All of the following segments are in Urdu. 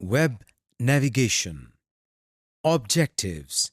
Web navigation. Objectives.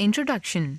Introduction.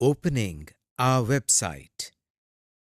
Opening our website.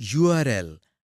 URL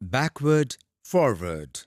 Backward, forward.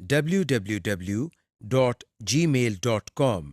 www.gmail.com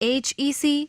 HEC,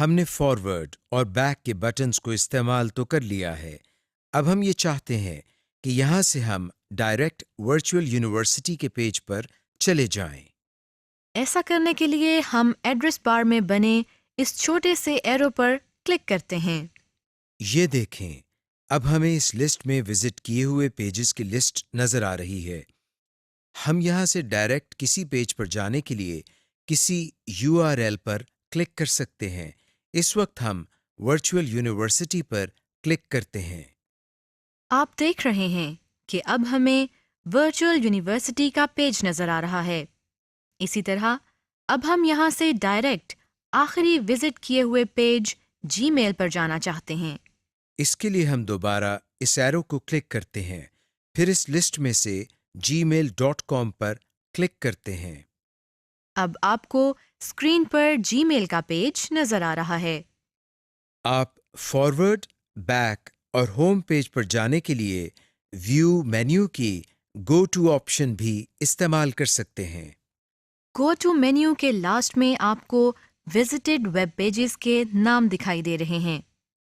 ہم نے فارورڈ اور بیک کے بٹنز کو استعمال تو کر لیا ہے. اب ہم یہ چاہتے ہیں کہ یہاں سے ہم ڈائریکٹ ورچوئل یونیورسٹی کے پیج پر چلے جائیں. ایسا کرنے کے لیے ہم ایڈریس بار میں بنے اس چھوٹے سے ایرو پر کلک کرتے ہیں. یہ دیکھیں، اب ہمیں اس لسٹ میں وزٹ کیے ہوئے پیجز کی لسٹ نظر آ رہی ہے. ہم یہاں سے ڈائریکٹ کسی پیج پر جانے کے لیے کسی URL پر کلک کر سکتے ہیں. اس وقت ہم ورچوئل یونیورسٹی پر کلک کرتے ہیں. آپ دیکھ رہے ہیں کہ اب ہمیں ورچوئل یونیورسٹی کا پیج نظر آ رہا ہے. اسی طرح اب ہم یہاں سے ڈائریکٹ آخری وزٹ کیے ہوئے پیج جی میل پر جانا چاہتے ہیں. اس کے لیے ہم دوبارہ اس ایرو کو کلک کرتے ہیں، پھر اس لسٹ میں سے gmail.com پر کلک کرتے ہیں. اب آپ کو اسکرین پر جی میل کا پیج نظر آ رہا ہے. آپ فارورڈ، بیک اور ہوم پیج پر جانے کے لیے ویو مینیو کی گو ٹو آپشن بھی استعمال کر سکتے ہیں. گو ٹو مینیو کے لاسٹ میں آپ کو وزٹڈ ویب پیجز کے نام دکھائی دے رہے ہیں.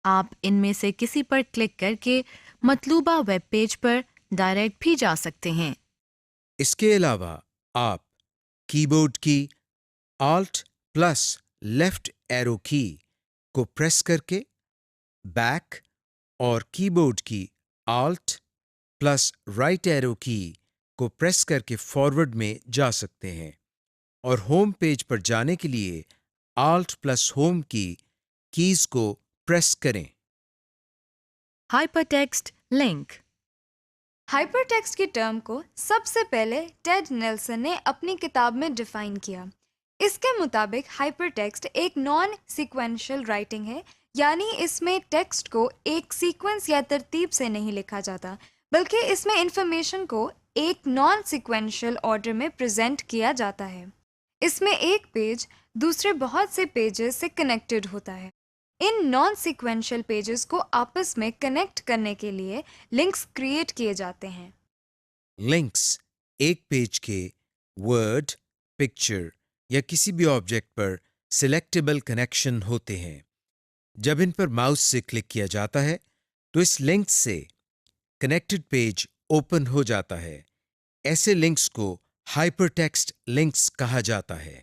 آپ ان میں سے کسی پر کلک کر کے مطلوبہ ویب پیج پر ڈائریکٹ بھی جا سکتے ہیں. اس کے علاوہ آپ کی بورڈ کی آلٹ پلس لیفٹ ایرو کی کو پریس کر کے بیک اور کی بورڈ کی آلٹ پلس رائٹ ایرو کی کو پریس کر کے فارورڈ میں جا سکتے ہیں. اور ہوم پیج پر جانے کے لیے آلٹ پلس ہوم کی کیز کو پریس کریں. Hyper text link. Hyper text کی ٹرم کو سب سے پہلے ٹیڈ نیلسن نے اپنی کتاب میں ڈیفائن کیا. اس کے مطابق ہائپر ٹیکسٹ ایک نان سیکوینشل رائٹنگ ہے، یعنی اس میں ٹیکسٹ کو ایک سیکوینس یا ترتیب سے نہیں لکھا جاتا، بلکہ اس میں انفارمیشن کو ایک نان سیکوینشل آرڈر میں پریزنٹ کیا جاتا ہے. اس میں ایک پیج دوسرے بہت سے پیجز سے کنیکٹڈ ہوتا ہے. ان نان سیکوینشل پیجز کو آپس میں کنیکٹ کرنے کے لیے لنکس کریٹ کیے جاتے ہیں. لنکس ایک پیج کے ورڈ، پکچر یا کسی بھی آبجیکٹ پر سلیکٹیبل کنیکشن ہوتے ہیں. جب ان پر ماؤس سے کلک کیا جاتا ہے تو اس لنک سے کنیکٹڈ پیج اوپن ہو جاتا ہے. ایسے لنکس کو ہائپر ٹیکسٹ لنکس کہا جاتا ہے.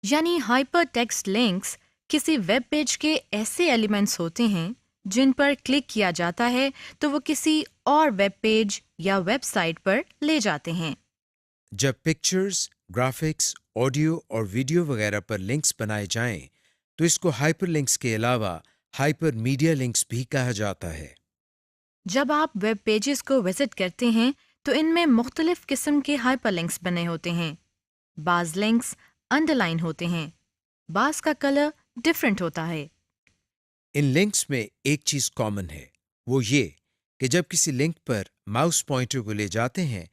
یعنی ہائپر ٹیکسٹ لنکس کسی ویب پیج کے ایسے ایلیمنٹس ہوتے ہیں جن پر کلک کیا جاتا ہے تو وہ کسی اور ویب پیج یا ویب سائٹ پر لے جاتے ہیں. جب پکچرز، گرافکس، آڈیو اور ویڈیو وغیرہ پر لنکس بنائے جائیں تو اس کو ہائپر لنکس کے علاوہ ہائپر میڈیا لنکس بھی کہا جاتا ہے. جب آپ ویب پیجز کو وزٹ کرتے ہیں تو ان میں مختلف قسم کے ہائپر لنکس بنے ہوتے ہیں. بعض لنکس انڈر لائن ہوتے ہیں، بعض کا کلر ڈفرینٹ ہوتا ہے. ان لنکس میں ایک چیز کامن ہے، وہ یہ کہ جب کسی لنک پر ماؤس پوائنٹر کو لے جاتے ہیں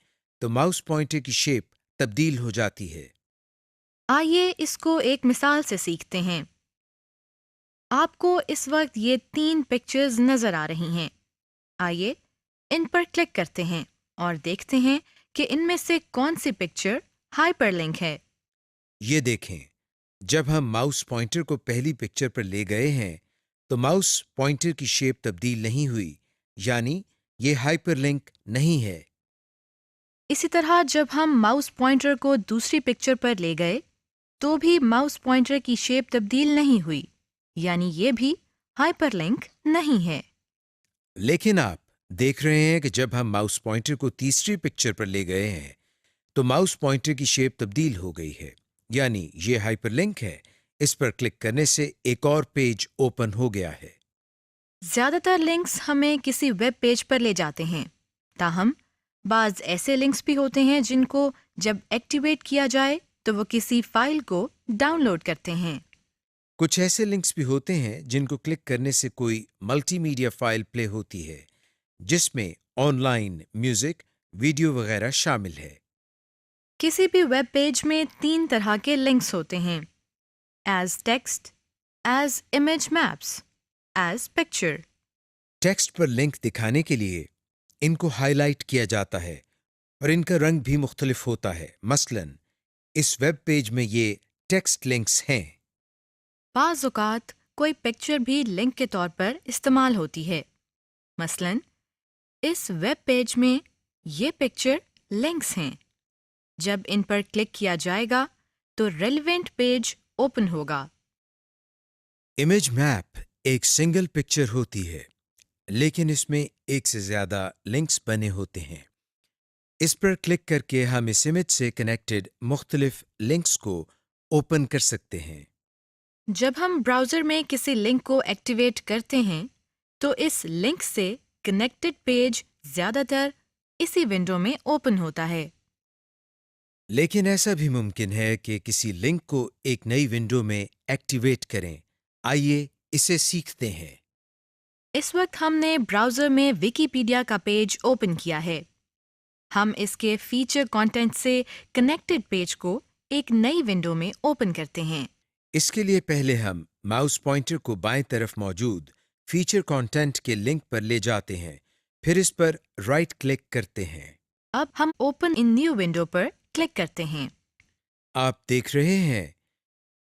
تو ماؤس پوائنٹر کی شیپ تبدیل ہو جاتی ہے. آئیے اس کو ایک مثال سے سیکھتے ہیں. آپ کو اس وقت یہ 3 پکچرز نظر آ رہی ہیں. آئیے ان پر کلک کرتے ہیں اور دیکھتے ہیں کہ ان میں سے کون سی پکچر ہائپر لنک ہے. یہ دیکھیں، جب ہم ماؤس پوائنٹر کو پہلی پکچر پر لے گئے ہیں تو ماؤس پوائنٹر کی شیپ تبدیل نہیں ہوئی، یعنی یہ ہائپر لنک نہیں ہے. اسی طرح جب ہم ماؤس پوائنٹر کو دوسری پکچر پر لے گئے تو بھی ماؤس پوائنٹر کی شیپ تبدیل نہیں ہوئی، یعنی یہ بھی ہائپر لنک نہیں ہے. لیکن آپ دیکھ رہے ہیں کہ جب ہم ماؤس پوائنٹر کو تیسری پکچر پر لے گئے ہیں تو ماؤس پوائنٹر کی شیپ تبدیل ہو گئی ہے، یعنی یہ ہائپر لنک ہے. اس پر کلک کرنے سے ایک اور پیج اوپن ہو گیا ہے. زیادہ تر لنکس ہمیں کسی ویب پیج پر لے جاتے ہیں، تاہم بعض ایسے لنکس بھی ہوتے ہیں جن کو جب ایکٹیویٹ کیا جائے تو وہ کسی فائل کو ڈاؤن لوڈ کرتے ہیں. کچھ ایسے لنکس بھی ہوتے ہیں جن کو کلک کرنے سے کوئی ملٹی میڈیا فائل پلے ہوتی ہے جس میں آن لائن میوزک، ویڈیو وغیرہ شامل ہے. کسی بھی ویب پیج میں 3 طرح کے لنکس ہوتے ہیں: as text, as image maps, as picture. Text پر لنک دکھانے کے لیے ان کو ہائی لائٹ کیا جاتا ہے اور ان کا رنگ بھی مختلف ہوتا ہے. مثلاً اس ویب پیج میں یہ ٹیکسٹ لنکس ہیں. بعض اوقات کوئی پکچر بھی لنک کے طور پر استعمال ہوتی ہے. مثلاً اس ویب پیج میں یہ پکچر لنکس ہیں. جب ان پر کلک کیا جائے گا تو ریلیونٹ پیج اوپن ہوگا. امیج میپ ایک سنگل پکچر ہوتی ہے لیکن اس میں ایک سے زیادہ لنکس بنے ہوتے ہیں. اس پر کلک کر کے ہم اس امیج سے کنیکٹڈ مختلف لنکس کو اوپن کر سکتے ہیں. جب ہم براؤزر میں کسی لنک کو ایکٹیویٹ کرتے ہیں تو اس لنک سے کنیکٹڈ پیج زیادہ تر اسی ونڈو میں اوپن ہوتا ہے. لیکن ایسا بھی ممکن ہے کہ کسی لنک کو ایک نئی ونڈو میں ایکٹیویٹ کریں. آئیے اسے سیکھتے ہیں. اس وقت ہم نے براؤزر میں ویکیپیڈیا کا پیج اوپن کیا ہے. ہم اس کے فیچر کانٹینٹ سے کنیکٹڈ پیج کو ایک نئی ونڈو میں اوپن کرتے ہیں. اس کے لیے پہلے ہم ماؤس پوائنٹر کو بائیں طرف موجود فیچر کانٹینٹ کے لنک پر لے جاتے ہیں، پھر اس پر رائٹ کلک کرتے ہیں. اب ہم اوپن ان نیو ونڈو پر کلک کرتے ہیں. آپ دیکھ رہے ہیں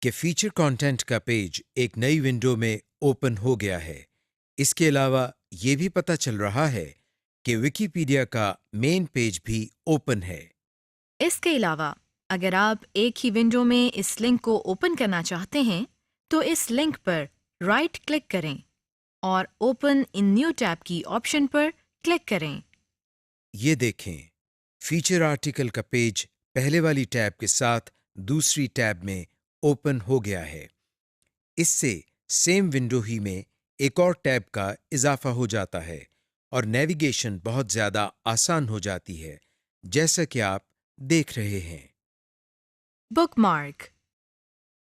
کہ فیچر کانٹینٹ کا پیج ایک نئی ونڈو میں اوپن ہو گیا ہے. اس کے علاوہ یہ بھی پتہ چل رہا ہے کہ ویکیپیڈیا کا مین پیج بھی اوپن ہے. اس کے علاوہ اگر آپ ایک ہی ونڈو میں اس لنک کو اوپن کرنا چاہتے ہیں تو اس لنک پر رائٹ کلک کریں اور اوپن ان نیو ٹیب کی آپشن پر کلک کریں. یہ دیکھیں، فیچر آرٹیکل کا پیج پہلے والی ٹیب کے ساتھ دوسری ٹیب میں اوپن ہو گیا ہے. اس سے سیم ونڈو ہی میں ایک اور ٹیب کا اضافہ ہو جاتا ہے اور نیویگیشن بہت زیادہ آسان ہو جاتی ہے، جیسا کہ آپ دیکھ رہے ہیں. بک مارک.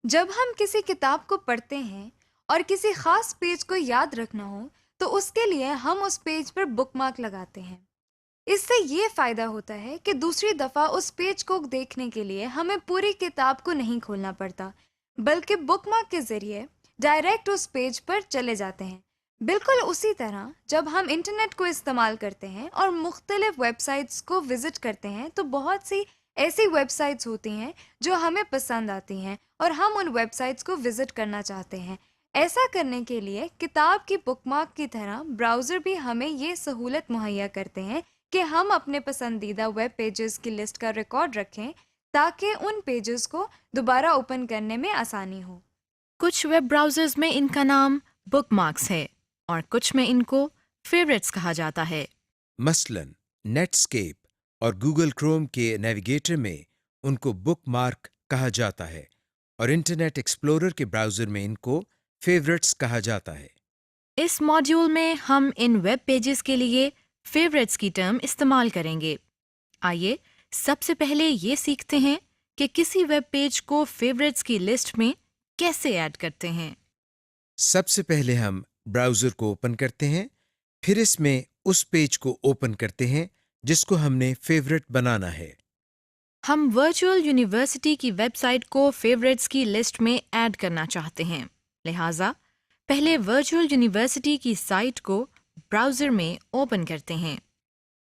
جب ہم کسی کتاب کو پڑھتے ہیں اور کسی خاص پیج کو یاد رکھنا ہو تو اس کے لیے ہم اس پیج پر بک مارک لگاتے ہیں. اس سے یہ فائدہ ہوتا ہے کہ دوسری دفعہ اس پیج کو دیکھنے کے لیے ہمیں پوری کتاب کو نہیں کھولنا پڑتا بلکہ بک مارک کے ذریعے ڈائریکٹ اس پیج پر چلے جاتے ہیں. بالکل اسی طرح جب ہم انٹرنیٹ کو استعمال کرتے ہیں اور مختلف ویب سائٹس کو وزٹ کرتے ہیں تو بہت سی ایسی ویب سائٹس ہوتی ہیں جو ہمیں پسند آتی ہیں اور ہم ان ویب سائٹس کو وزٹ کرنا چاہتے ہیں. ایسا کرنے کے لیے کتاب کی بک مارک کی طرح براؤزر بھی ہمیں یہ سہولت مہیا کرتے ہیں کہ ہم اپنے پسندیدہ ویب پیجز کی لسٹ کا ریکارڈ رکھیں تاکہ ان پیجز کو دوبارہ اوپن کرنے میں آسانی ہو. کچھ ویب براؤزرز میں ان کا نام بک مارکس ہے اور کچھ میں ان کو فیوریٹس کہا جاتا ہے. مثلاً نیٹ اسکیپ اور گوگل کروم کے نیویگیٹر میں ان کو بک مارک کہا جاتا ہے اور انٹرنیٹ ایکسپلورر کے براؤزر میں ان کو فیوریٹس کہا جاتا ہے. اس ماڈیول میں ہم ان ویب پیجز کے لیے فیوریٹس کی ٹرم استعمال کریں گے. آئیے سب سے پہلے یہ سیکھتے ہیں کہ کسی ویب پیج کو فیوریٹس کی لسٹ میں کیسے ایڈ کرتے ہیں. سب سے پہلے ہم براؤزر کو اوپن کرتے ہیں، پھر اس میں اس پیج کو اوپن کرتے ہیں جس کو ہم نے فیوریٹ بنانا ہے. ہم ورچوئل یونیورسٹی کی ویب سائٹ کو فیوریٹس کی لسٹ میں ایڈ کرنا چاہتے ہیں، لہٰذا پہلے ورچوئل یونیورسٹی کی سائٹ کو براؤزر میں اوپن کرتے ہیں.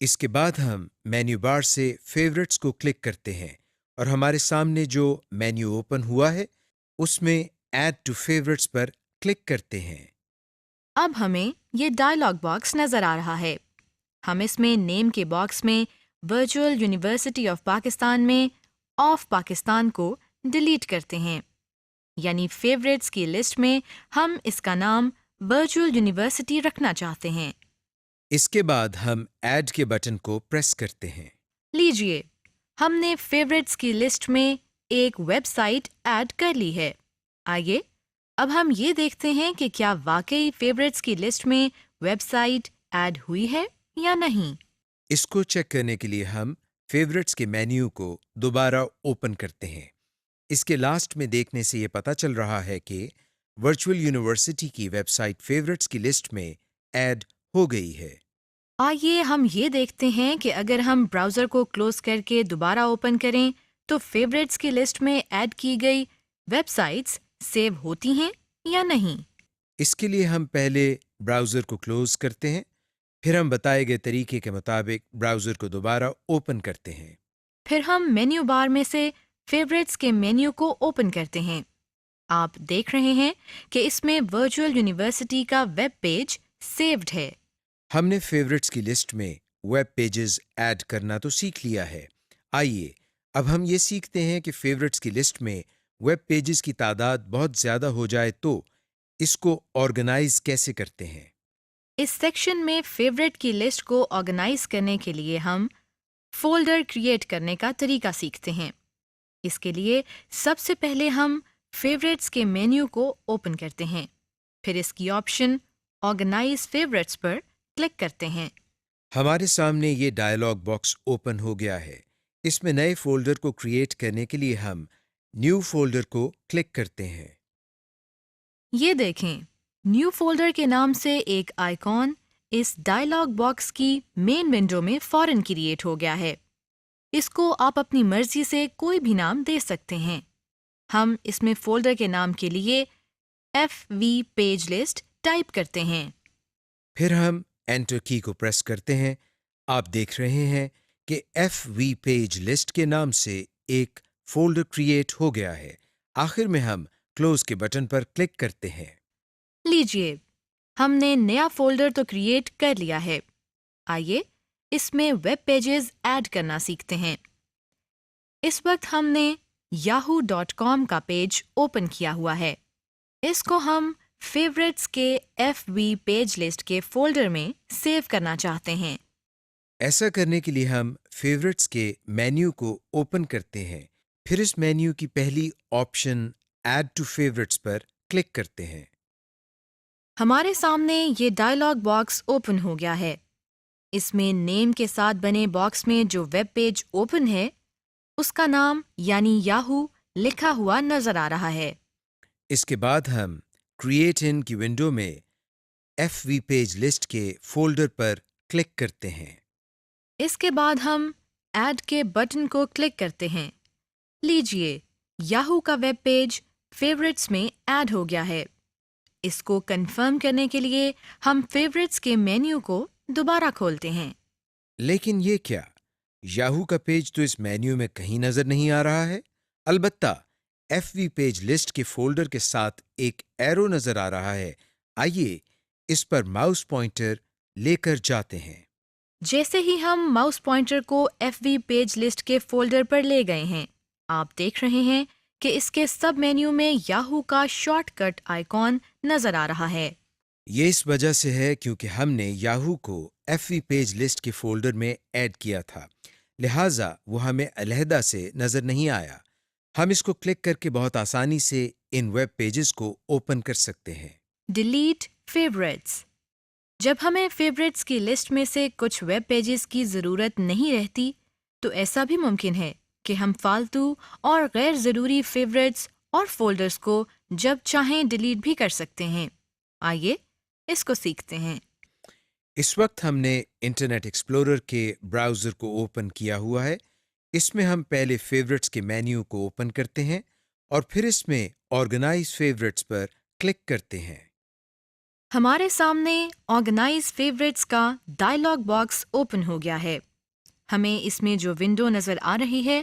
اس کے بعد ہم مینیو بار سے فیوریٹس کو کلک کرتے ہیں اور ہمارے سامنے جو مینیو اوپن ہوا ہے اس میں ایڈ ٹو فیوریٹس پر کلک کرتے ہیں. اب ہمیں یہ ڈائلاگ باکس نظر آ رہا ہے. ہم اس میں نیم کے باکس میں ورچوئل یونیورسٹی آف پاکستان میں آف پاکستان کو ڈیلیٹ کرتے ہیں، یعنی فیوریٹس کی لسٹ میں ہم اس کا نام ورچوئل یونیورسٹی رکھنا چاہتے ہیں. اس کے بعد ہم ایڈ کے بٹن کو پریس کرتے ہیں. لیجئے ہم نے فیوریٹس کی لسٹ میں ایک ویب سائٹ ایڈ کر لی ہے. آئیے اب ہم یہ دیکھتے ہیں کہ کیا واقعی فیوریٹس کی لسٹ میں ویب سائٹ ایڈ ہوئی ہے یا نہیں. اس کو چیک کرنے کے لیے ہم فیوریٹس کے مینیو کو دوبارہ اوپن کرتے ہیں. اس کے لاسٹ میں دیکھنے سے یہ پتہ چل رہا ہے کہ ورچوئل یونیورسٹی کی ویب سائٹ فیوریٹس کی لسٹ میں ایڈ ہو گئی ہے. آئیے ہم یہ دیکھتے ہیں کہ اگر ہم براؤزر کو کلوز کر کے دوبارہ اوپن کریں تو فیوریٹس کی لسٹ میں ایڈ کی گئی ویب سائٹس سیو ہوتی ہیں یا نہیں. اس کے لیے ہم پہلے براؤزر کو کلوز کرتے ہیں، پھر ہم بتائے گئے طریقے کے مطابق براؤزر کو دوبارہ اوپن کرتے ہیں. پھر ہم مینیو بار میں سے فیوریٹس کے مینیو کو اوپن کرتے ہیں. آپ دیکھ رہے ہیں کہ اس میں ورچوئل یونیورسٹی کا ویب پیج سیوڈ ہے۔ ہم نے فیورٹس کی لسٹ میں ویب پیجز ایڈ کرنا تو سیکھ لیا ہے۔ آئیے اب ہم یہ سیکھتے ہیں کہ فیورٹس کی لسٹ میں ویب پیجز کی تعداد بہت زیادہ ہو جائے تو اس کو آرگنائز کیسے کرتے ہیں۔ اس سیکشن میں فیوریٹ کی لسٹ کو آرگنائز کرنے کے لیے ہم فولڈر کریٹ کرنے کا طریقہ سیکھتے ہیں۔ اس کے لیے سب سے پہلے ہم فیوریٹس کے مینیو کو اوپن کرتے ہیں، پھر اس کی آپشن آرگنائز فیوریٹس پر کلک کرتے ہیں۔ ہمارے سامنے یہ ڈائلاگ باکس اوپن ہو گیا ہے۔ اس میں نئے فولڈر کو کریٹ کرنے کے لیے ہم نیو فولڈر کو کلک کرتے ہیں۔ یہ دیکھیں، نیو فولڈر کے نام سے ایک آئیکن اس ڈائلاگ باکس کی مین ونڈو میں فوراً کریٹ ہو گیا ہے۔ اس کو آپ اپنی مرضی سے کوئی بھی نام دے سکتے ہیں۔ ہم اس میں فولڈر کے نام کے لیے FV پیج لسٹ ٹائپ کرتے ہیں۔ پھر ہم انٹر کی کو پریس کرتے ہیں۔ آپ دیکھ رہے ہیں کہ FV پیج لسٹ کے نام سے ایک فولڈر کریٹ ہو گیا ہے۔ آخر میں ہم کلوز کے بٹن پر کلک کرتے ہیں۔ لیجئے، ہم نے نیا فولڈر تو کریٹ کر لیا ہے۔ آئیے اس میں ویب پیجز ایڈ کرنا سیکھتے ہیں۔ اس وقت ہم نے yahoo.com کا پیج اوپن کیا ہوا ہے۔ اس کو ہم فیوریٹس کے FV پیج لسٹ کے فولڈر میں سیو کرنا چاہتے ہیں۔ ایسا کرنے کے لیے ہم فیورٹس کے مینیو کو اوپن کرتے ہیں، پھر اس مینیو کی پہلی آپشن ایڈ ٹو فیورٹس پر کلک کرتے ہیں۔ ہمارے سامنے یہ ڈائلاگ باکس اوپن ہو گیا ہے۔ اس میں نیم کے ساتھ بنے باکس میں جو ویب پیج اوپن ہے اس کا نام یعنی یاہو لکھا ہوا نظر آ رہا ہے۔ اس کے بعد ہم کریٹ ان کی ونڈو میں FV پیج لسٹ کے فولڈر پر کلک کرتے ہیں۔ اس کے بعد ہم ایڈ کے بٹن کو کلک کرتے ہیں۔ لیجئے، یاہو کا ویب پیج فیوریٹس میں ایڈ ہو گیا ہے۔ اس کو کنفرم کرنے کے لیے ہم فیوریٹس کے مینیو کو دوبارہ کھولتے ہیں۔ لیکن یہ کیا؟ یاہو کا پیج تو اس مینیو میں کہیں نظر نہیں آ رہا ہے۔ البتہ FV پیج لسٹ کے فولڈر کے ساتھ ایک ایرو نظر آ رہا ہے۔ آئیے اس پر ماؤس پوائنٹر لے کر جاتے ہیں۔ جیسے ہی ہم ماؤس پوائنٹر کو FV پیج لسٹ کے فولڈر پر لے گئے ہیں، آپ دیکھ رہے ہیں کہ اس کے سب مینیو میں یاہو کا شارٹ کٹ آئیکن نظر آ رہا ہے۔ یہ اس وجہ سے ہے کیونکہ ہم نے یاہو کو FV پیج لسٹ کے فولڈر میں ایڈ کیا تھا، لہٰذا وہ ہمیں علیحدہ سے نظر نہیں آیا۔ ہم اس کو کلک کر کے بہت آسانی سے ان ویب پیجز کو اوپن کر سکتے ہیں۔ Delete favourites. جب ہمیں فیوریٹس کی لسٹ میں سے کچھ ویب پیجز کی ضرورت نہیں رہتی تو ایسا بھی ممکن ہے کہ ہم فالتو اور غیر ضروری فیوریٹس اور فولڈرز کو جب چاہیں ڈیلیٹ بھی کر سکتے ہیں۔ آئیے اس کو سیکھتے ہیں۔ اس وقت ہم نے انٹرنیٹ ایکسپلورر کے براؤزر کو اوپن کیا ہوا ہے۔ اس میں ہم پہلے فیورٹس کے مینیو کو اوپن کرتے ہیں اور پھر اس میں آرگنائز فیورٹس پر کلک کرتے ہیں۔ ہمارے سامنے آرگنائز فیوریٹس کا ڈائلاگ باکس اوپن ہو گیا ہے۔ ہمیں اس میں جو ونڈو نظر آ رہی ہے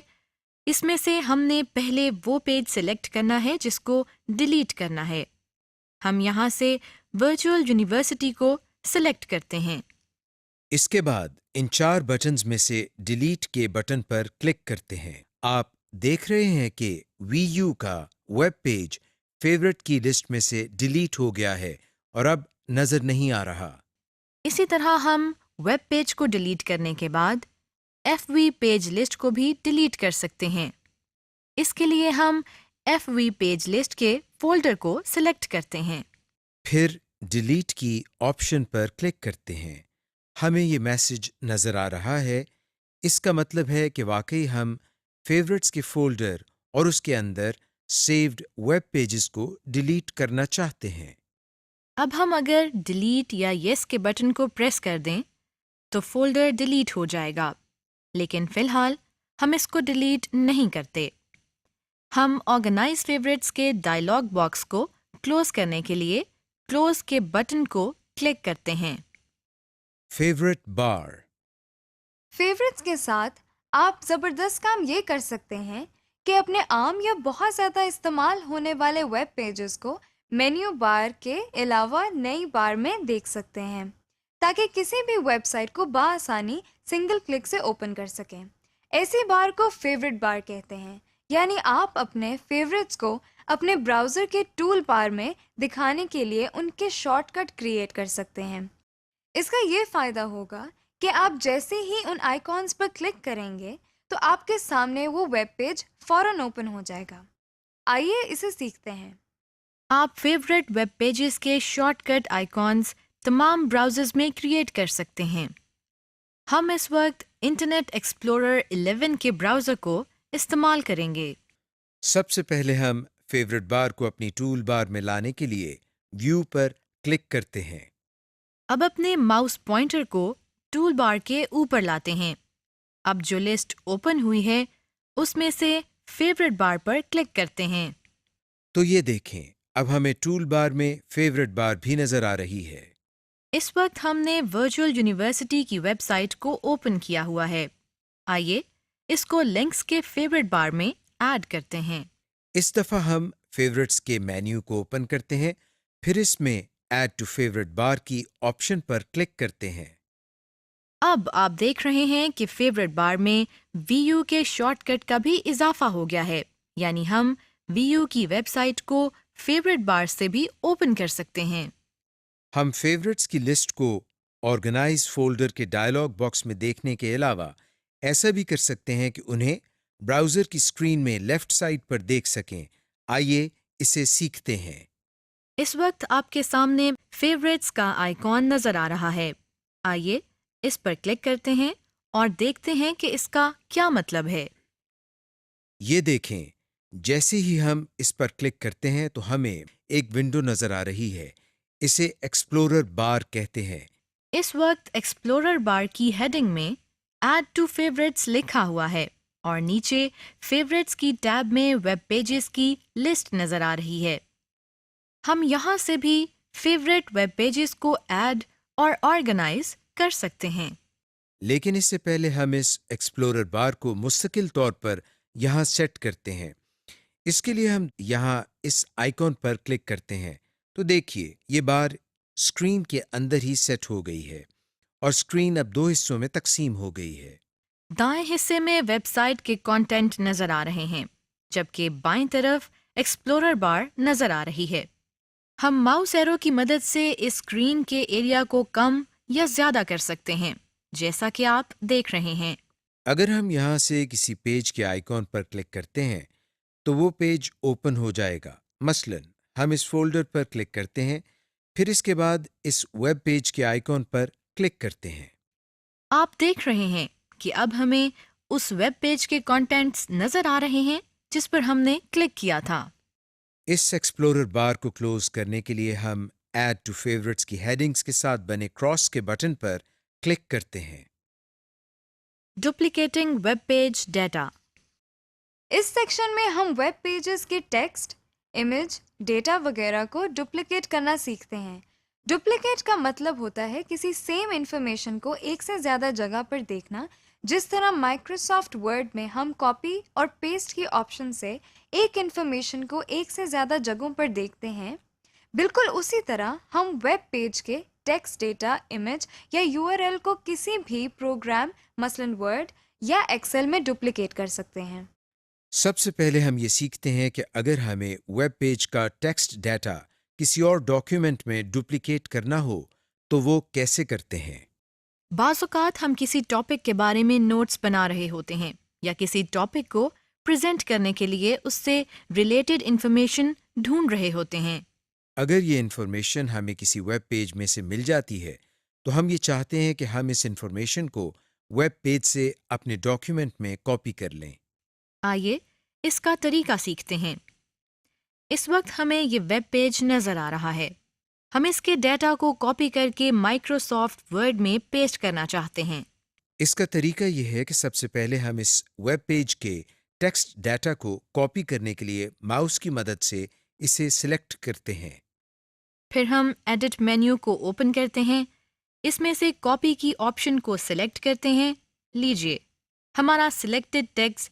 اس میں سے ہم نے پہلے وہ پیج سلیکٹ کرنا ہے جس کو ڈیلیٹ کرنا ہے۔ ہم یہاں سے ورچوئل یونیورسٹی کو سلیکٹ کرتے ہیں۔ اس کے بعد ان 4 بٹنز میں سے ڈیلیٹ کے بٹن پر کلک کرتے ہیں۔ آپ دیکھ رہے ہیں کہ VU کا ویب پیج فیورٹ کی لسٹ میں سے ڈیلیٹ ہو گیا ہے اور اب نظر نہیں آ رہا۔ اسی طرح ہم ویب پیج کو ڈیلیٹ کرنے کے بعد FV پیج لسٹ کو بھی ڈیلیٹ کر سکتے ہیں۔ اس کے لیے ہم FV پیج لسٹ کے فولڈر کو سلیکٹ کرتے ہیں۔ پھر ڈیلیٹ کی آپشن پر کلک کرتے ہیں۔ ہمیں یہ میسج نظر آ رہا ہے۔ اس کا مطلب ہے کہ واقعی ہم فیورٹس کے فولڈر اور اس کے اندر سیوڈ ویب پیجز کو ڈیلیٹ کرنا چاہتے ہیں۔ اب ہم اگر ڈیلیٹ یا یس کے بٹن کو پریس کر دیں تو فولڈر ڈیلیٹ ہو جائے گا، لیکن فی الحال ہم اس کو ڈیلیٹ نہیں کرتے۔ ہم آرگنائز فیوریٹس کے ڈائلاگ باکس کو کلوز کرنے کے لیے کلوز کے بٹن کو کلک کرتے ہیں۔ فیورٹ بار۔ فیوریٹس کے ساتھ آپ زبردست کام یہ کر سکتے ہیں کہ اپنے عام یا بہت زیادہ استعمال ہونے والے ویب پیجز کو مینیو بار کے علاوہ نئی بار میں دیکھ سکتے ہیں تاکہ کسی بھی ویب سائٹ کو بآسانی سنگل کلک سے اوپن کر سکیں۔ ایسی بار کو فیوریٹ بار کہتے ہیں، یعنی آپ اپنے فیوریٹس کو اپنے براؤزر کے ٹول بار میں دکھانے کے لیے ان کے شارٹ کٹ کریٹ کر سکتے ہیں۔ اس کا یہ فائدہ ہوگا کہ آپ جیسے ہی ان آئیکونز پر کلک کریں گے تو آپ کے سامنے وہ ویب پیج فوراً اوپن ہو جائے گا۔ آئیے اسے سیکھتے ہیں۔ آپ فیوریٹ ویب پیجز کے شارٹ کٹ آئیکونز تمام براؤزرز میں کریٹ کر سکتے ہیں۔ ہم اس وقت انٹرنیٹ ایکسپلورر 11 کے براؤزر کو استعمال کریں گے۔ سب سے پہلے ہم فیوریٹ بار کو اپنی ٹول بار میں لانے کے لیے ویو پر کلک کرتے ہیں۔ اب اپنے ماؤس پوائنٹر کو ٹول بار کے اوپر لاتے ہیں۔ اب جو لسٹ اوپن ہوئی ہے اس میں سے فیوریٹ بار پر کلک کرتے ہیں۔ تو یہ دیکھیں، اب ہمیں ٹول بار میں فیوریٹ بار بھی نظر آ رہی ہے۔ اس وقت ہم نے ورچوئل یونیورسٹی کی ویب سائٹ کو اوپن کیا ہوا ہے۔ آئیے اس کو لنکس کے فیوریٹ بار میں ایڈ کرتے ہیں۔ اس دفعہ ہم فیوریٹس کے مینیو کو اوپن کرتے ہیں، پھر اس میں ایڈ ٹو فیوریٹ بار کی آپشن پر کلک کرتے ہیں۔ اب آپ دیکھ رہے ہیں کہ فیوریٹ بار میں وی یو کے شارٹ کٹ کا بھی اضافہ ہو گیا ہے، یعنی ہم وی یو کی ویب سائٹ کو فیوریٹ بار سے بھی اوپن کر سکتے ہیں۔ ہم فیوریٹس کی لسٹ کو آرگنائز فولڈر کے ڈائلاگ باکس میں دیکھنے کے علاوہ ایسا بھی کر سکتے ہیں کہ انہیں براؤزر کی اسکرین میں لیفٹ سائڈ پر دیکھ سکیں۔ آئیے اسے سیکھتے ہیں۔ اس وقت آپ کے سامنے فیوریٹس کا آئیکن نظر آ رہا ہے۔ آئیے اس پر کلک کرتے ہیں اور دیکھتے ہیں کہ اس کا کیا مطلب ہے۔ یہ دیکھیں، جیسے ہی ہم اس پر کلک کرتے ہیں تو ہمیں ایک ونڈو نظر آ رہی ہے۔ اسے ایکسپلورر بار کہتے ہیں۔ اس وقت ایکسپلورر بار کی ہیڈنگ میں ایڈ ٹو فیوریٹس لکھا ہوا ہے اور نیچے فیوریٹس کی ٹیب میں ویب پیجز کی لسٹ نظر آ رہی ہے۔ ہم یہاں سے بھی فیوریٹ ویب پیجز کو ایڈ اور آرگنائز کر سکتے ہیں۔ لیکن اس سے پہلے ہم اس ایکسپلورر بار کو مستقل طور پر یہاں سیٹ کرتے ہیں۔ اس کے لیے ہم یہاں اس آئیکن پر کلک کرتے ہیں تو دیکھیے یہ بار اسکرین کے اندر ہی سیٹ ہو گئی ہے اور اسکرین اب دو حصوں میں تقسیم ہو گئی ہے۔ دائیں حصے میں ویب سائٹ کے کانٹینٹ نظر آ رہے ہیں جبکہ بائیں طرف ایکسپلورر بار نظر آ رہی ہے۔ ہم ماؤس ایرو کی مدد سے اس اسکرین کے ایریا کو کم یا زیادہ کر سکتے ہیں جیسا کہ آپ دیکھ رہے ہیں۔ اگر ہم یہاں سے کسی پیج کے آئیکن پر کلک کرتے ہیں تو وہ پیج اوپن ہو جائے گا۔ مثلا ہم اس فولڈر پر کلک کرتے ہیں، پھر اس کے بعد اس ویب پیج کے آئیکن پر کلک کرتے ہیں۔ آپ دیکھ رہے ہیں کہ اب ہمیں اس ویب پیج کے کانٹینٹس نظر آ رہے ہیں جس پر ہم نے کلک کیا تھا۔ اس ایکسپلورر بار کو کلوز کرنے کے لیے ہم ایڈ ٹو فیوریٹس کی ہیڈنگز کے ساتھ بنے کراس کے بٹن پر کلک کرتے ہیں۔ Duplicating web page data. اس سیکشن میں ہم ویب پیجز کے ٹیکسٹ، امیج، ڈیٹا وغیرہ کو ڈپلیکیٹ کرنا سیکھتے ہیں۔ ڈپلیکیٹ کا مطلب ہوتا ہے کسی سیم انفارمیشن کو ایک سے زیادہ جگہ پر دیکھنا، جس طرح مائکروسافٹ ورڈ میں ہم کاپی اور پیسٹ کی آپشن سے ایک انفارمیشن کو ایک سے زیادہ جگہوں پر دیکھتے ہیں۔ بالکل اسی طرح ہم ویب پیج کے ٹیکسٹ، ڈیٹا، امیج یا یو آر ایل کو کسی بھی پروگرام مثلاً ورڈ یا ایکسل میں ڈپلیکیٹ کر سکتے ہیں۔ سب سے پہلے ہم یہ سیکھتے ہیں کہ اگر ہمیں ویب پیج کا ٹیکسٹ ڈیٹا کسی اور ڈاکیومنٹ میں ڈپلیکیٹ کرنا ہو تو وہ کیسے کرتے ہیں۔ بعض اوقات ہم کسی ٹاپک کے بارے میں نوٹس بنا رہے ہوتے ہیں یا کسی ٹاپک کو پریزنٹ کرنے کے لیے اس سے ریلیٹڈ انفارمیشن ڈھونڈ رہے ہوتے ہیں۔ اگر یہ انفارمیشن ہمیں کسی ویب پیج میں سے مل جاتی ہے تو ہم یہ چاہتے ہیں کہ ہم اس انفارمیشن کو ویب پیج سے اپنے ڈاکیومنٹ میں کاپی کر لیں۔ آئیے اس کا طریقہ سیکھتے ہیں۔ اس وقت ہمیں یہ ویب پیج نظر آ رہا ہے۔ ہم اس کے ڈیٹا کو کاپی کر کے مائکروسافٹ ورڈ میں پیسٹ کرنا چاہتے ہیں۔ اس کا طریقہ یہ ہے کہ سب سے پہلے ہم اس ویب پیج کے ٹیکسٹ ڈیٹا کو کاپی کرنے کے لیے ماؤس کی مدد سے اسے سلیکٹ کرتے ہیں۔ پھر ہم ایڈٹ مینیو کو اوپن کرتے ہیں، اس میں سے کاپی کی آپشن کو سلیکٹ کرتے ہیں۔ لیجئے ہمارا سلیکٹڈ ٹیکسٹ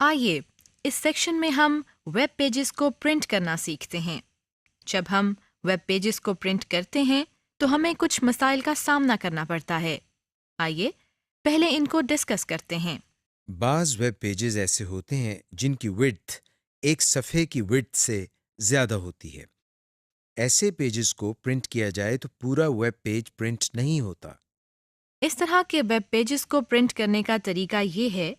آئیے اس سیکشن میں ہم ویب پیجز کو پرنٹ کرنا سیکھتے ہیں۔ جب ہم ویب پیجز کو پرنٹ کرتے ہیں تو ہمیں کچھ مسائل کا سامنا کرنا پڑتا ہے۔ آئیے پہلے ان کو ڈسکس کرتے ہیں۔ بعض ویب پیجز ایسے ہوتے ہیں جن کی width ایک صفحے کی width سے زیادہ ہوتی ہے۔ ایسے پیجز کو پرنٹ کیا جائے تو پورا ویب پیج پرنٹ نہیں ہوتا۔ اس طرح کے ویب پیجز کو پرنٹ کرنے کا طریقہ یہ ہے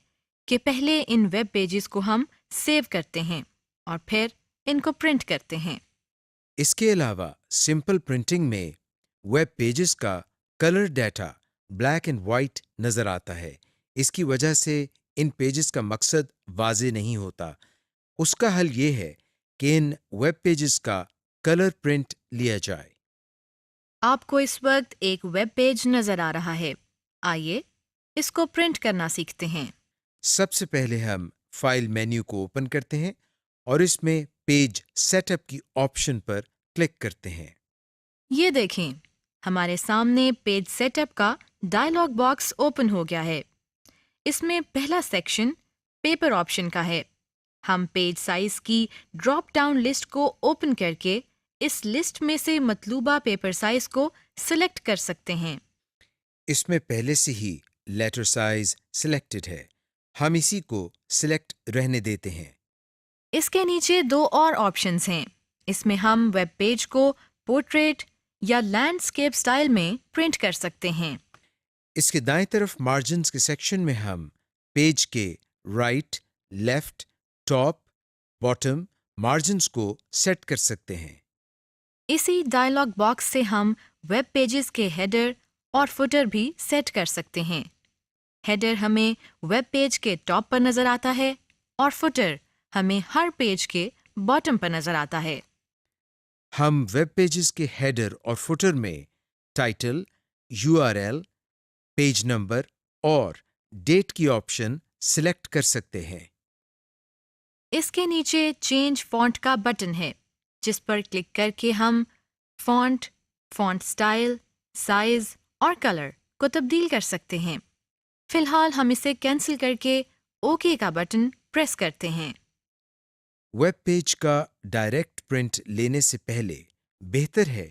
کہ پہلے ان ویب پیجز کو ہم سیو کرتے ہیں اور پھر ان کو پرنٹ کرتے ہیں۔ اس کے علاوہ سمپل پرنٹنگ میں ویب پیجز کا colour data black and white نظر آتا ہے۔ اس کی وجہ سے ان پیجز کا مقصد واضح نہیں ہوتا۔ اس کا حل یہ ہے کہ ان ویب پیجز کا کلر پرنٹ لیا جائے۔ آپ کو اس وقت ایک ویب پیج نظر آ رہا ہے۔ آئیے اس کو پرنٹ کرنا سیکھتے ہیں۔ سب سے پہلے ہم فائل مینیو کو اوپن کرتے ہیں اور اس میں پیج سیٹ اپ کی آپشن پر کلک کرتے ہیں۔ یہ دیکھیں ہمارے سامنے پیج سیٹ اپ کا ڈائلاگ باکس اوپن ہو گیا ہے۔ اس میں پہلا سیکشن پیپر آپشن کا ہے۔ ہم پیج سائز کی ڈراپ ڈاؤن لسٹ کو اوپن کر کے اس لسٹ میں سے مطلوبہ پیپر سائز کو سلیکٹ کر سکتے ہیں۔ اس میں پہلے سے ہی لیٹر سائز سلیکٹڈ ہے، ہم اسی کو سلیکٹ رہنے دیتے ہیں۔ اس کے نیچے دو اور آپشنز ہیں۔ اس میں ہم ویب پیج کو پورٹریٹ یا لینڈسکیپ سٹائل میں پرنٹ کر سکتے ہیں۔ اس کے دائیں طرف مارجنز کے سیکشن میں ہم پیج کے right, left, top, bottom margins کو سیٹ کر سکتے ہیں۔ اسی ڈائلاگ باکس سے ہم ویب پیجز کے ہیڈر اور فوٹر بھی سیٹ کر سکتے ہیں۔ ہیڈر ہمیں ویب پیج کے ٹاپ پر نظر آتا ہے اور فوٹر ہمیں ہر پیج کے باٹم پر نظر آتا ہے۔ ہم ویب پیجز کے ہیڈر اور فوٹر میں ٹائٹل، URL، پیج نمبر اور ڈیٹ کی آپشن سلیکٹ کر سکتے ہیں۔ اس کے نیچے چینج فونٹ کا بٹن ہے جس پر کلک کر کے ہم فونٹ، فونٹ سٹائل، سائز اور کلر کو تبدیل کر سکتے ہیں۔ فی الحال ہم اسے کینسل کر کے اوکے کا بٹن پریس کرتے ہیں۔ ویب پیج کا ڈائریکٹ پرنٹ لینے سے پہلے بہتر ہے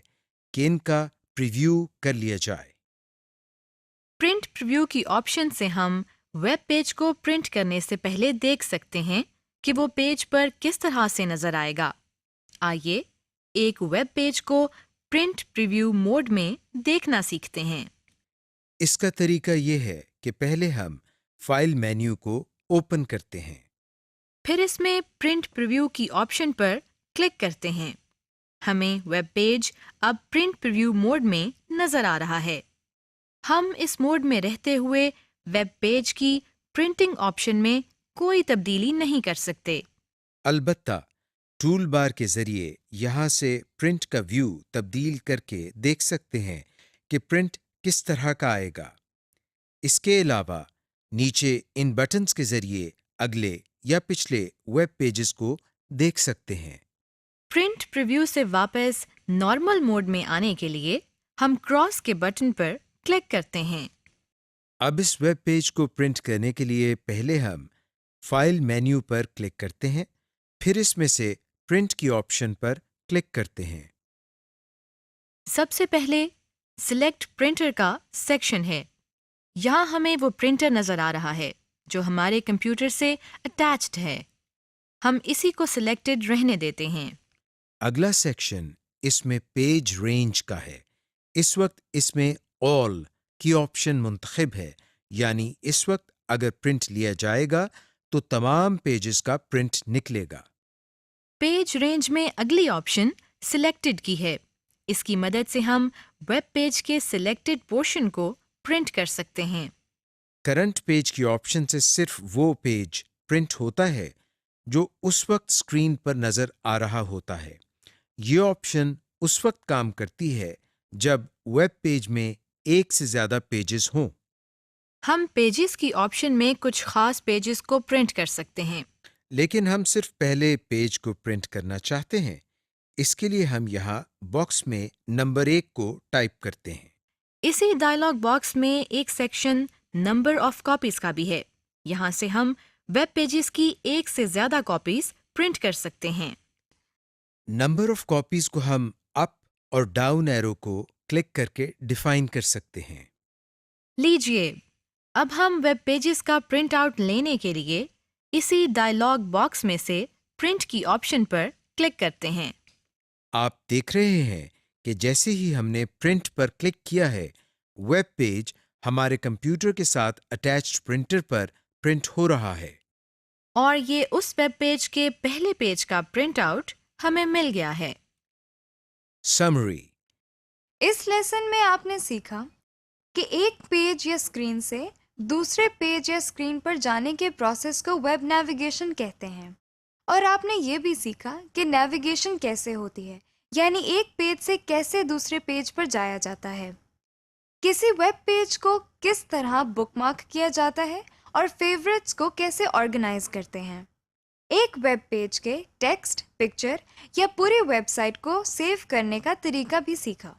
کہ ان کا پریویو کر لیا جائے۔ پرنٹ پریویو کی آپشن سے ہم ویب پیج کو پرنٹ کرنے سے پہلے دیکھ سکتے ہیں کہ وہ پیج پر کس طرح سے نظر آئے گا۔ آئیے ایک ویب پیج کو پرنٹ پریویو موڈ میں دیکھنا سیکھتے ہیں۔ اس کا طریقہ یہ ہے کہ پہلے ہم فائل مینیو کو اوپن کرتے ہیں۔ پھر اس میں پرنٹ پریویو کی آپشن پر کلک کرتے ہیں۔ ہمیں ویب پیج اب پرنٹ پریویو موڈ میں نظر آ رہا ہے۔ ہم اس موڈ میں رہتے ہوئے ویب پیج کی پرنٹنگ آپشن میں کوئی تبدیلی نہیں کر سکتے۔ البتہ ٹول بار کے ذریعے یہاں سے پرنٹ کا ویو تبدیل کر کے دیکھ سکتے ہیں کہ پرنٹ کس طرح کا آئے گا۔ اس کے علاوہ نیچے ان بٹنز کے ذریعے اگلے یا پچھلے ویب پیجز کو دیکھ سکتے ہیں۔ پرنٹ پریویو سے واپس نارمل موڈ میں آنے کے لیے ہم کراس کے بٹن پر کلک کرتے ہیں۔ اب اس ویب پیج کو پرنٹ کرنے کے لیے پہلے ہم فائل مینیو پر کلک کرتے ہیں، پھر اس میں سے پرنٹ کی آپشن پر کلک کرتے ہیں۔ سب سے پہلے سلیکٹ پرنٹر کا سیکشن ہے۔ یہاں ہمیں وہ پرنٹر نظر آ رہا ہے جو ہمارے کمپیوٹر سے اٹیچڈ ہے۔ ہم اسی کو سلیکٹڈ رہنے دیتے ہیں۔ اگلا سیکشن اس میں پیج رینج کا ہے۔ اس وقت اس میں آل کی آپشن منتخب ہے، یعنی اس وقت اگر پرنٹ لیا جائے گا تو تمام پیجز کا پرنٹ نکلے گا۔ پیج رینج میں اگلی آپشن سلیکٹڈ کی ہے۔ اس کی مدد سے ہم ویب پیج کے سلیکٹڈ پورشن کو پرنٹ کر سکتے ہیں۔ کرنٹ پیج کی آپشن سے صرف وہ پیج پرنٹ ہوتا ہے جو اس وقت اسکرین پر نظر آ رہا ہوتا ہے۔ یہ آپشن اس وقت کام کرتی ہے جب ویب پیج میں ایک سے زیادہ پیجز ہوں۔ ہم پیجز کی آپشن میں کچھ خاص پیجز کو پرنٹ کر سکتے ہیں۔ لیکن ہم صرف پہلے پیج کو پرنٹ کرنا چاہتے ہیں۔ اس کے لیے ہم یہاں باکس میں نمبر 1 کو ٹائپ کرتے ہیں۔ اسی ڈائلاگ باکس میں ایک سیکشن نمبر آف کاپیز کا بھی ہے۔ یہاں سے ہم ویب پیجز کی ایک سے زیادہ کاپیز پرنٹ کر سکتے ہیں۔ نمبر آف کاپیز کو ہم اپ اور ڈاؤن ایرو کو کلک کر کے ڈیفائن کر سکتے ہیں۔ لیجیے، اب ہم ویب پیجز کا پرنٹ آؤٹ لینے کے لیے اسی ڈائلاگ باکس میں سے پرنٹ کی آپشن پر کلک کرتے ہیں۔ آپ دیکھ رہے ہیں کہ جیسے ہی ہم نے پرنٹ پر کلک کیا ہے، ویب پیج ہمارے کمپیوٹر کے ساتھ اٹیچڈ پرنٹر پر پرنٹ ہو رہا ہے۔ اور یہ اس ویب پیج کے پہلے پیج کا پرنٹ آؤٹ ہمیں مل گیا ہے۔ سمری: اس لیسن میں آپ نے سیکھا کہ ایک پیج یا اسکرین سے دوسرے پیج یا اسکرین پر جانے کے پروسیس کو ویب نیویگیشن کہتے ہیں، اور آپ نے یہ بھی سیکھا کہ نیویگیشن کیسے ہوتی ہے، یعنی ایک پیج سے کیسے دوسرے پیج پر جایا جاتا ہے، کسی ویب پیج کو کس طرح بک مارک کیا جاتا ہے، اور فیورٹس کو کیسے آرگنائز کرتے ہیں۔ ایک ویب پیج کے ٹیکسٹ، پکچر یا پوری ویب سائٹ کو سیو کرنے کا طریقہ بھی سیکھا۔